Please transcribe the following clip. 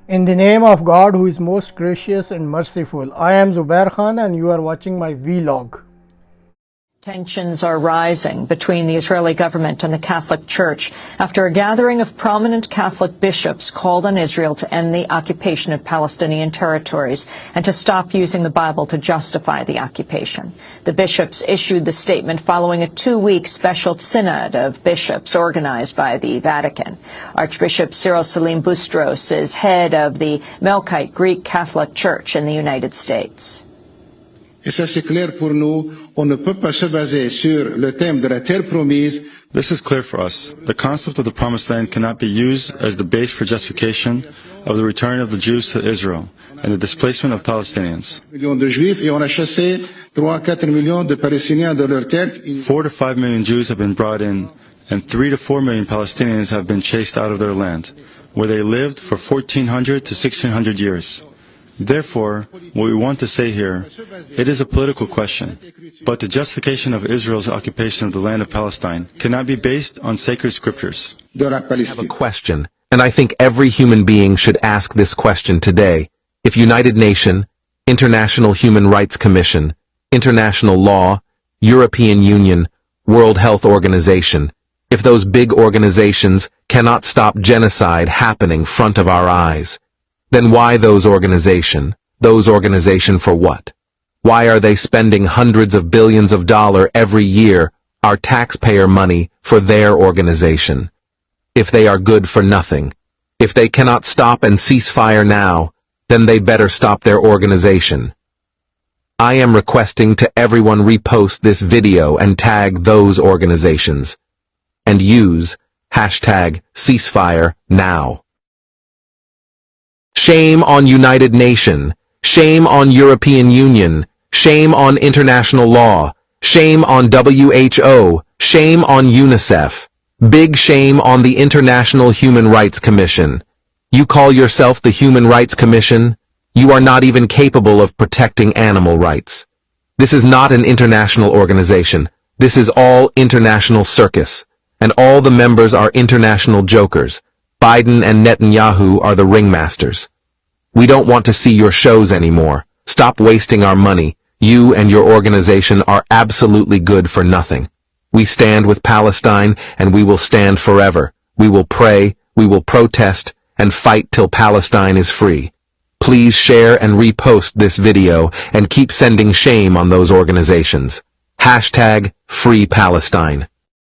In the name of God, who is most gracious and merciful, I am Zubair Khan and you are watching my vlog. Tensions are rising between the Israeli government and the Catholic Church after a gathering of prominent Catholic bishops called on Israel to end the occupation of Palestinian territories and to stop using the Bible to justify the occupation. The bishops issued the statement following a 2-week special synod of bishops organized by the Vatican. Archbishop Cyril Salim Boustros is head of the Melkite Greek Catholic Church in the United States. Et ça c'est clair pour nous, on ne peut pas se baser sur le thème de la terre promise. This is clear for us. The concept of the Promised Land cannot be used as the base for justification of the return of the Jews to Israel and the displacement of Palestinians. Millions de Juifs et on a chassé 3-4 millions de Palestiniens de leur terre. 4 to 5 million Jews have been brought in, and 3 to 4 million Palestinians have been chased out of their land, where they lived for 1400 to 1600 years. Therefore, what we want to say here, it is a political question, but the justification of Israel's occupation of the land of Palestine cannot be based on sacred scriptures. I have a question, and I think every human being should ask this question today. If United Nations, International Human Rights Commission, International Law, European Union, World Health Organization, if those big organizations cannot stop genocide happening in front of our eyes, then why those organizations? Those organizations for what? Why are they spending hundreds of billions of dollars every year, our taxpayer money, for their organization? If they are good for nothing, if they cannot stop and cease fire now, then they better stop their organization. I am requesting to everyone repost this video and tag those organizations. And use #ceasefire-now. Shame on United Nations, shame on European Union, shame on international law, shame on WHO, shame on UNICEF, big shame on the International Human Rights Commission. You call yourself the Human Rights Commission? You are not even capable of protecting animal rights. This is not an international organization. This is all international circus, and all the members are international jokers. Biden and Netanyahu are the ringmasters. We don't want to see your shows anymore. Stop wasting our money. You and your organization are absolutely good for nothing. We stand with Palestine, and we will stand forever. We will pray, we will protest, and fight till Palestine is free. Please share and repost this video, and keep sending shame on those organizations. #FreePalestine.